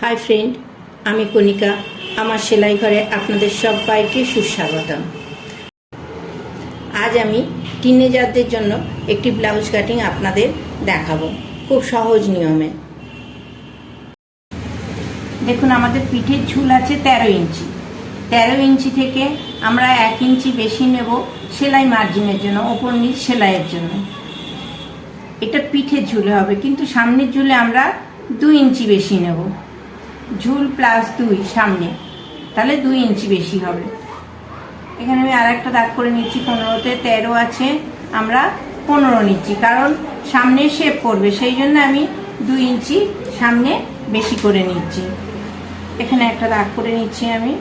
Hi friend, আমি কণিকা। আমার সেলাই ঘরে আপনাদের সবাইকে সুস্বাগতম। আজ আমি টিনেজারদের জন্য একটি ব্লাউজ কাটিং আপনাদের দেখাবো খুব সহজ নিয়মে। দেখুন, আমাদের পিঠের ঝুল আছে 13 ইঞ্চি। 13 ইঞ্চি থেকে আমরা 1 ইঞ্চি বেশি নেব সেলাই মার্জিনের জন্য, ওপর নিচ সেলাইয়ের জন্য। এটা পিঠের ঝুলে হবে, কিন্তু সামনের ঝুলে আমরা 2 ইঞ্চি বেশি নেব। ঝুল প্লাস 2 সামনে, তাহলে 2 ইঞ্চি বেশি হবে। এখানে আমি আর একটা দাগ করে নিচ্ছি। 15তে 13 আছে, আমরা 15 নিচ্ছি, কারণ সামনে শেপ করবে, সেই জন্য আমি 2 ইঞ্চি সামনে বেশি করে নিচ্ছি। এখানে একটা দাগ করে নিচ্ছি আমি।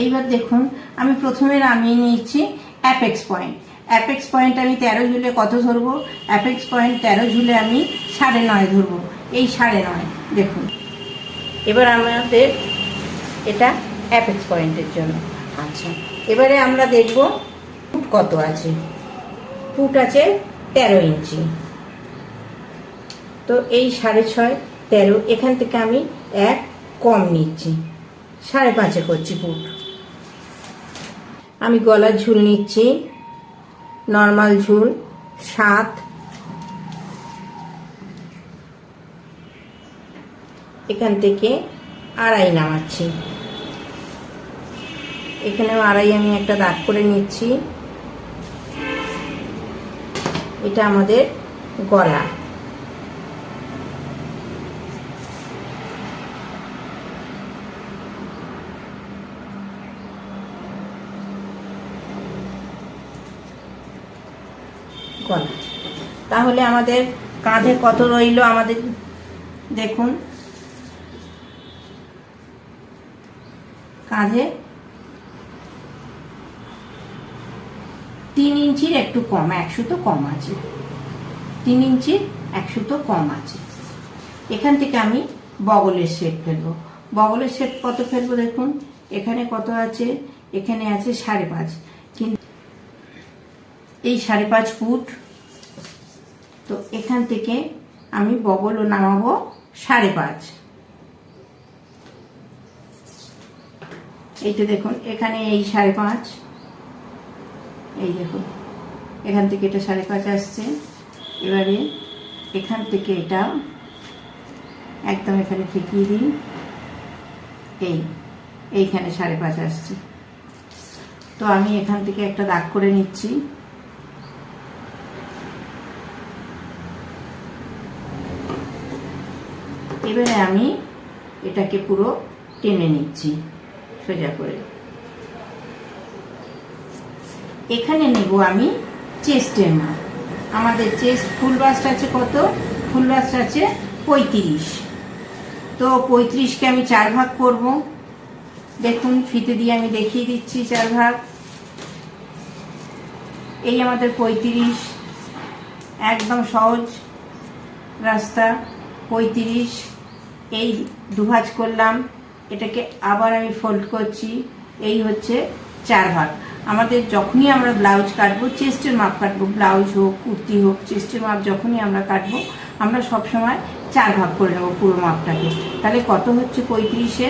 এইবার দেখুন, আমি প্রথমে নামিয়ে নিচ্ছি অ্যাপেক্স পয়েন্ট। অ্যাপেক্স পয়েন্ট আমি 13 ঝুলে কত ধরবো? অ্যাপেক্স পয়েন্ট 13 ঝুলে আমি 9.5 ধরবো। এই 9.5 দেখুন। এবার আমাদের এটা অ্যাপেক্স পয়েন্টের জন্য। আচ্ছা, এবারে আমরা দেখব ফুট কত আছে। ফুট আছে 13 ইঞ্চি, তো এই 6.5 13, এখান থেকে আমি 1 কম নিচ্ছি, 5.5 করছি ফুট। আমি গলার ঝুল নিচ্ছি, নর্মাল ঝুল 7। এখান থেকে 2.5 নামাচ্ছি। এখানেও 2.5 আমি একটা দাগ করে নিচ্ছি। এটা আমাদের গলা। তাহলে আমাদের কাঁধে কত রইল? আমাদের দেখুন, কাঁধে 3 ইঞ্চির একটু কম, 1 সুতো কম আছে। 3 ইঞ্চির 1 সুতো কম আছে। এখান থেকে আমি বগলের শেপ ফেলবো। বগলের শেপ কত ফেলবো? দেখুন, এখানে কত আছে? এখানে আছে 5.5, কিন্তু এই 5.5 ফুট। তো এখান থেকে আমি বগলও নামাবো 5.5। এইটা দেখুন, এখানে এই 5.5, এই দেখুন এখান থেকে এটা 5.5 আসছে। এবারে এখান থেকে এটা একদম এখানে ঠেকিয়ে দিন, এইখানে 5.5 আসছে। তো আমি এখান থেকে একটা দাগ করে নিচ্ছি। এবারে আমি এটাকে পুরো টেনে নিচ্ছি সোজা করে। এখানে নেব আমি চেস্টের মাপ। আমাদের চেস্ট ফুল বাস্ট আছে কত? ফুল বাস্ট আছে 35। তো 35কে আমি 4 ভাগ করব। দেখুন, ফিতে দিয়ে আমি দেখিয়ে দিচ্ছি 4 ভাগ। এই আমাদের 35, একদম সহজ রাস্তা। 35 এই 2 ভাঁজ করলাম, এটাকে আবার আমি ফোল্ড করছি। এই হচ্ছে 4 ভাগ। আমাদের যখনই আমরা ব্লাউজ কাটবো, চেস্টের মাপ কাটবো, ব্লাউজ হোক কুর্তি হোক, চেস্টের মাপ যখনই আমরা কাটবো, আমরা সবসময় 4 ভাগ করে নেবো পুরো মাপটাকে। তাহলে কত হচ্ছে? 35-এ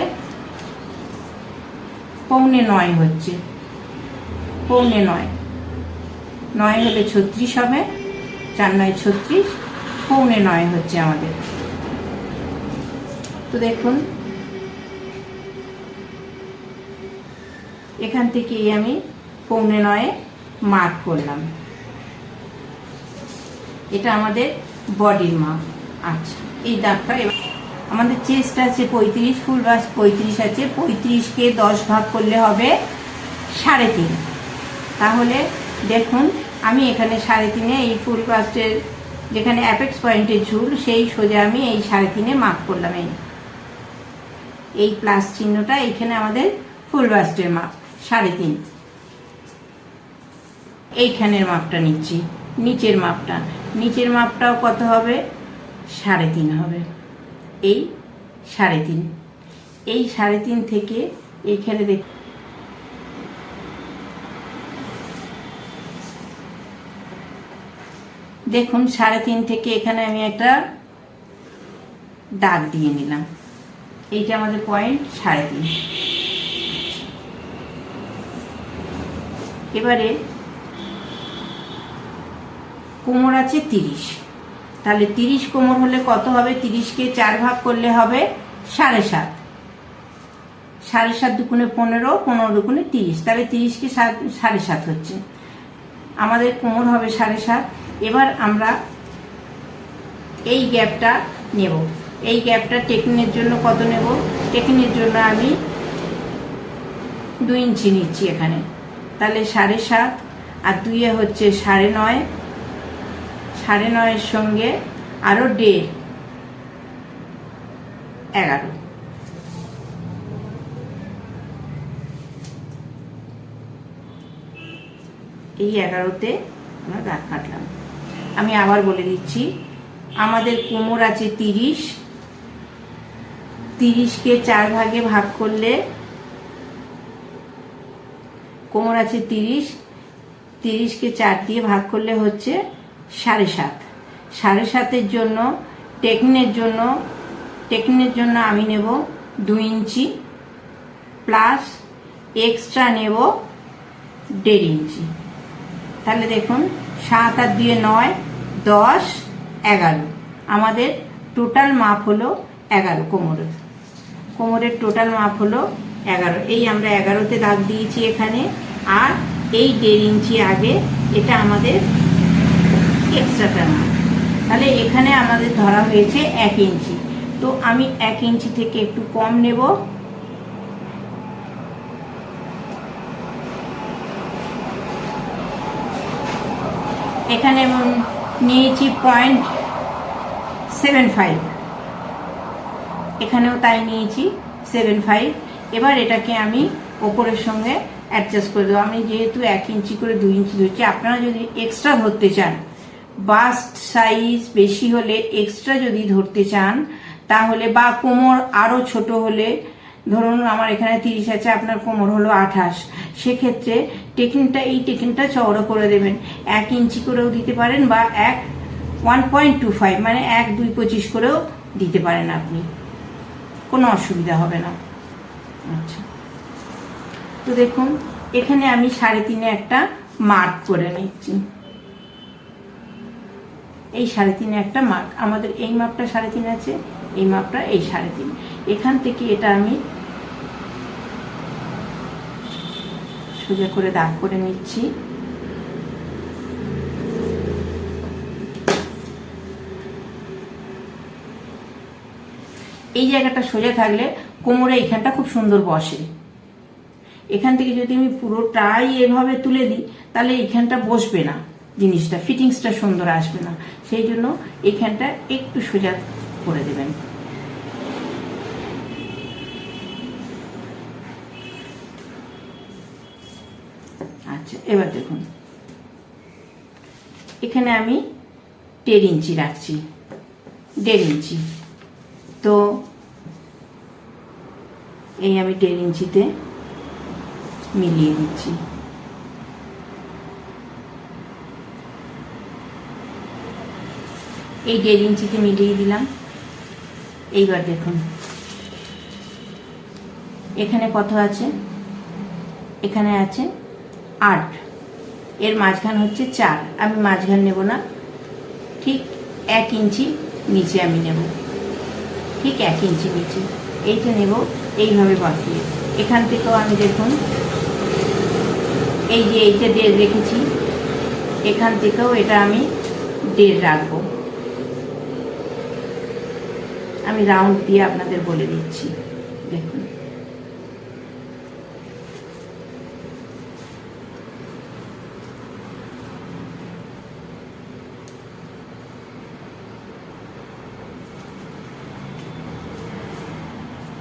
8.25 হচ্ছে। 8.25, 9 হলে 36 হবে, 4 9 36, 8.25 হচ্ছে আমাদের। তো দেখুন, এখান থেকে আমি 8.25 মার্ক করলাম। এটা আমাদের বডির মাপ। আচ্ছা, এই দাগটা আমাদের চেস্ট আছে 35, ফুল বাস্ট 35 আছে। 35কে 10 ভাগ করলে হবে 3.5। তাহলে দেখুন, আমি এখানে 3.5-এ এই ফুল বাস্টের যেখানে অ্যাপেক্স পয়েন্টের ঝুল, সেই সোজা আমি এই 3.5-এ মার্ক করলাম। এই প্লাস চিহ্নটা এইখানে আমাদের ফুল বাস্টের মাপ 3.5। এইখানের মাপটা নিচ্ছি, নিচের মাপটা। নিচের মাপটাও কত হবে? 3.5 হবে। এই 3.5। এই 3.5 থেকে এইখানে দেখুন 3.5 থেকে এখানে আমি একটা দাগ দিয়ে নিলাম। এইটা আমাদের পয়েন্ট 3.5। এবারে কোমর আছে 30, তাহলে 30 কোমর হলে কত হবে? 30কে 4 ভাগ করলে হবে 7.5। 7.5 দুগুণে 15, 15 দুগুণে 30, তাহলে 30কে 7.5 হচ্ছে। আমাদের কোমর হবে 7.5। এবার আমরা এই গ্যাপটা নেব। এই গ্যাপটা টেকিংয়ের জন্য কত নেব? টেকিংয়ের জন্য আমি 2 ইঞ্চি নিচ্ছি এখানে, তাহলে 7.5 আর 2 হচ্ছে 9.5। 9.5-এর সঙ্গে আরো 1.5, 11। এই 11তে আমরা দাগ কাটলাম। আমি আবার বলে দিচ্ছি, আমাদের কোমর আছে 30, 30কে 4 ভাগে ভাগ করলে কোমর আছে 30, 30কে 4 দিয়ে ভাগ করলে হচ্ছে 7.5। 7.5-এর জন্য টেকিংয়ের জন্য আমি নেব 2 ইঞ্চি প্লাস এক্সট্রা নেব 1.5 ইঞ্চি। তাহলে দেখুন 7 আর 2 9, 10, 11। আমাদের টোটাল মাপ হলো 11। কোমরের টোটাল মাপ হলো 11। এই আমরা 11তে দাগ দিয়েছি এখানে, আর এই 1.5 ইঞ্চি আগে এটা আমাদের এক্সট্রাটা মাপ। তাহলে এখানে আমাদের ধরা হয়েছে 1 ইঞ্চি, তো আমি 1 ইঞ্চি থেকে একটু কম নেব। এখানে নিয়েছি 0.75, এখানেও তাই নিয়েছি 7.5। এবার এটাকে আমি ওপরের সঙ্গে অ্যাডজাস্ট করে দেবো। আমি যেহেতু 1 ইঞ্চি করে 2 ইঞ্চি ধরছি, আপনারা যদি এক্সট্রা ধরতে চান, বাস্ট সাইজ বেশি হলে এক্সট্রা যদি ধরতে চান, তাহলে বা কোমর আরো ছোট হলে, ধরুন আমার এখানে 30 আছে, আপনার কোমর হলো 28, সেক্ষেত্রে এই টেকিংটা চওড়া করে দেবেন। 1 ইঞ্চি করেও দিতে পারেন, বা 1.25 মানে 1.225 করেও দিতে পারেন, আপনি কোনো অসুবিধা হবে না। আচ্ছা, তো দেখুন এখানে আমি 3.5-এ একটা মার্ক করে নিচ্ছি। এই 3.5-এ একটা মার্ক, আমাদের এই মাপটা 3.5 আছে, এই মাপটা এই 3.5। এখান থেকে এটা আমি সোজা করে দাগ করে নিচ্ছি। এই জায়গাটা সোজা থাকলে কোমরে এইখানটা খুব সুন্দর বসে। এখান থেকে যদি আমি পুরোটাই এভাবে তুলে দিই, তাহলে এইখানটা বসবে না, জিনিসটা ফিটিংসটা সুন্দর আসবে না। সেই জন্য এইখানটা একটু সোজা করে দেবেন। আচ্ছা, এবার দেখুন এখানে আমি 1.5 ইঞ্চি রাখছি, 1.5 ইঞ্চি। তো এই আমি 1.5 ইঞ্চিতে মিলিয়ে দিচ্ছি। এই 1.5 ইঞ্চিতে মিলিয়ে দিলাম। এইবার দেখুন এখানে কত আছে? এখানে আছে 8, এর মাঝখান হচ্ছে 4। আমি মাঝখান নেব না, ঠিক 1 ইঞ্চি নিচে আমি নেব, ঠিক 1 ইঞ্চি নিচে এইটা নেব। এইভাবে বাঁকিয়ে এখান থেকেও আমি দেখুন এই যে এইটা 1.5 রেখেছি, এখান থেকেও এটা আমি 1.5 রাখবো। আমি রাউন্ড দিয়ে আপনাদের বলে দিচ্ছি, দেখুন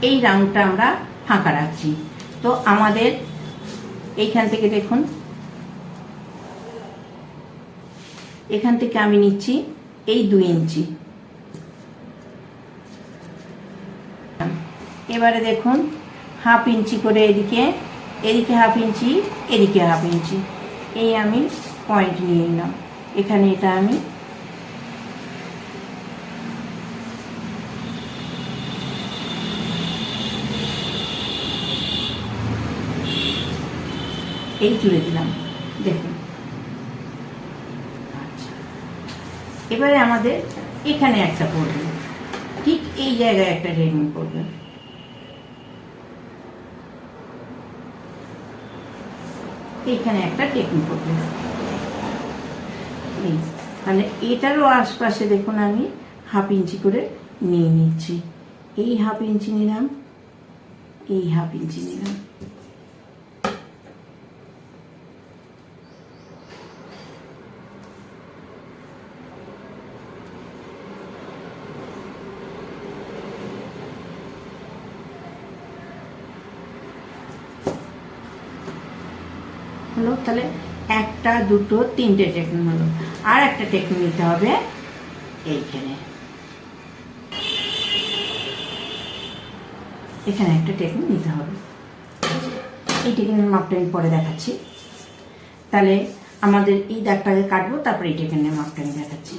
এই রাউন্ডটা আমরা ফাঁকা রাখছি। তো আমাদের এইখান থেকে দেখুন, এখান থেকে আমি নিচ্ছি এই 2 ইঞ্চি। এবারে দেখুন 1/2 ইঞ্চি করে এদিকে 1/2 ইঞ্চি, এদিকে 1/2 ইঞ্চি, এই আমি পয়েন্ট নিয়ে নিলাম। এখানে এটা আমি এই জুড়ে দিলাম, দেখুন। আচ্ছা, এবারে আমাদের এখানে একটা পড়বে, ঠিক এই জায়গায় একটা রেডিং করবে। এইখানে একটা টেকনিক করবে, তাহলে এটারও আশপাশে দেখুন আমি 1/2 ইঞ্চি করে নিয়ে নিচ্ছি। এই 1/2 ইঞ্চি নিলাম, এই 1/2 ইঞ্চি নিলাম। হলো, তাহলে 1 2 3টে টেকনিক হলো। আর একটা টেকনিক নিতে হবে এইখানে, এখানে একটা টেকনিক নিতে হবে। এই টেকনিকের মাপটা আমি পরে দেখাচ্ছি। তাহলে আমাদের এই দাগটাকে কাটবো, তারপরে এই টেকনিকের মাপটা আমি দেখাচ্ছি।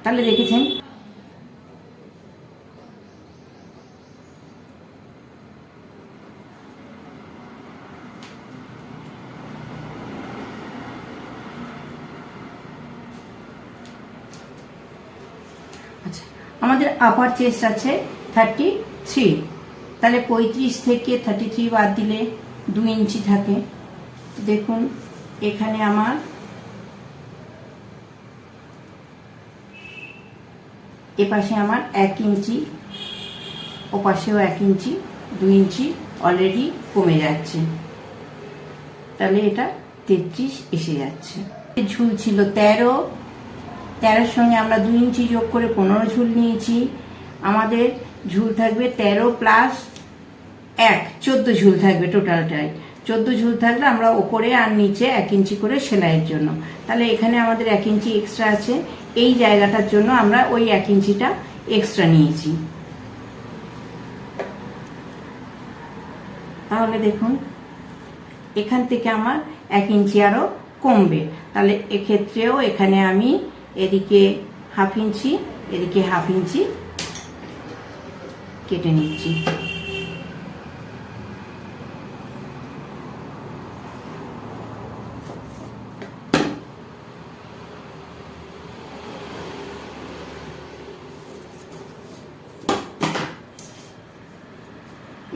তাহলে দেখেছেন আচ্ছা, আমাদের আপার চেস্ট আছে 33, তাহলে 35 থেকে 33 বাদ দিলে 2 ইঞ্চি থাকে। দেখুন এখানে আমার এপাশে আমার 1 ইঞ্চি, ওপাশেও 1 ইঞ্চি, 2 ইঞ্চি অলরেডি কমে যাচ্ছে, তাহলে এটা 33 এসে যাচ্ছে। ঝুল ছিল 13, 13-এর সঙ্গে আমরা 2 ইঞ্চি যোগ করে 15 ঝুল নিয়েছি। আমাদের ঝুল থাকবে 13 প্লাস 1, 14 ঝুল থাকবে টোটালটাই। 14 ঝুল থাকলে আমরা ওপরে আর নিচে 1 ইঞ্চি করে সেলাইয়ের জন্য, তাহলে এখানে আমাদের 1 ইঞ্চি এক্সট্রা আছে। এই জায়গাটার জন্য আমরা ওই 1 ইঞ্চিটা এক্সট্রা নিয়েছি। তাহলে দেখুন এখান থেকে আমার 1 ইঞ্চি আরো কমবে, তাহলে এক্ষেত্রেও এখানে আমি এদিকে 1/2 ইঞ্চি, এদিকে 1/2 ইঞ্চি কেটে নিচ্ছি।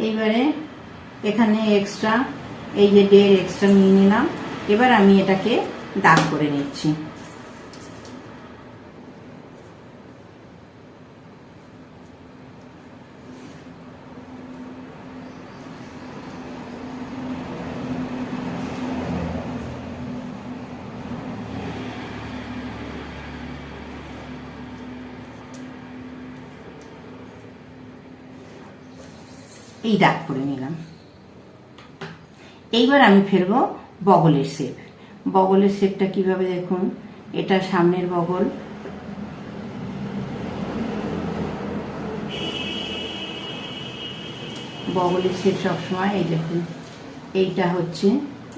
এইবারে এখানে এক্সট্রা এই যে 1.5 এক্সট্রা নিয়ে নিলাম। এবার আমি এটাকে দাগ করে নিচ্ছি। এই দাগ করে নিলাম। এইবার আমি ফেলবো বগলের শেপ। বগলের শেপটা কিভাবে দেখুন, এটা সামনের বগল, বগলের শেপ সবসময় এই দেখুন, এইটা হচ্ছে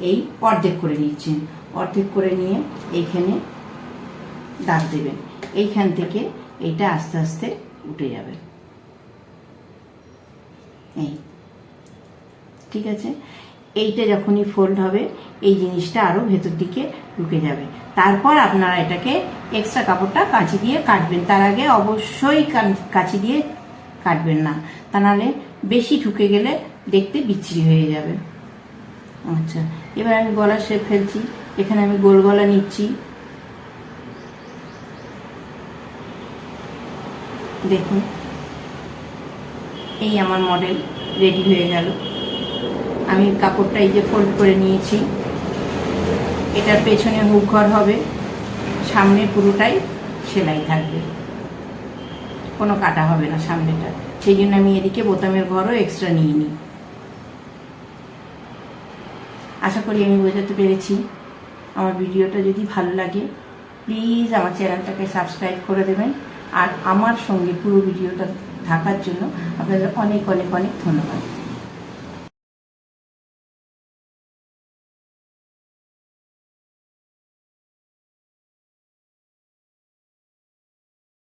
এই অর্ধেক করে নিচ্ছেন, অর্ধেক করে নিয়ে এইখানে দাগ দেবেন। এইখান থেকে এইটা আস্তে আস্তে উঠে যাবে, এই ঠিক আছে। এইটা যখনই ফোল্ড হবে এই জিনিসটা আরো ভেতর দিকে ঢুকে যাবে। তারপর আপনারা এটাকে এক্সট্রা কাপড়টা কাঁচি দিয়ে কাটবেন। তার আগে অবশ্যই কাঁচি দিয়ে কাটবেন না, তা নাহলে বেশি ঢুকে গেলে দেখতে বিচ্ছিরি হয়ে যাবে। আচ্ছা, এবার আমি গলার শেপ ফেলছি। এখানে আমি গোল গলা নিচ্ছি, দেখুন এই আমার মডেল রেডি হয়ে গেল। আমি কাপড়টা এই যে ফোল্ড করে নিয়েছি, এটার পেছনে হুক ঘর হবে, সামনে পুরোটাই সেলাই থাকবে, কোনো কাটা হবে না সামনেটা। সেই জন্য আমি এদিকে বোতামের ঘরও এক্সট্রা নিয়ে নিই। আশা করি আমি বোঝাতে পেরেছি। আমার ভিডিওটা যদি ভালো লাগে প্লিজ আমার চ্যানেলটাকে সাবস্ক্রাইব করে দেবেন, আর আমার সঙ্গে পুরো ভিডিওটা থাকার জন্য আপনাদের অনেক অনেক অনেক ধন্যবাদ।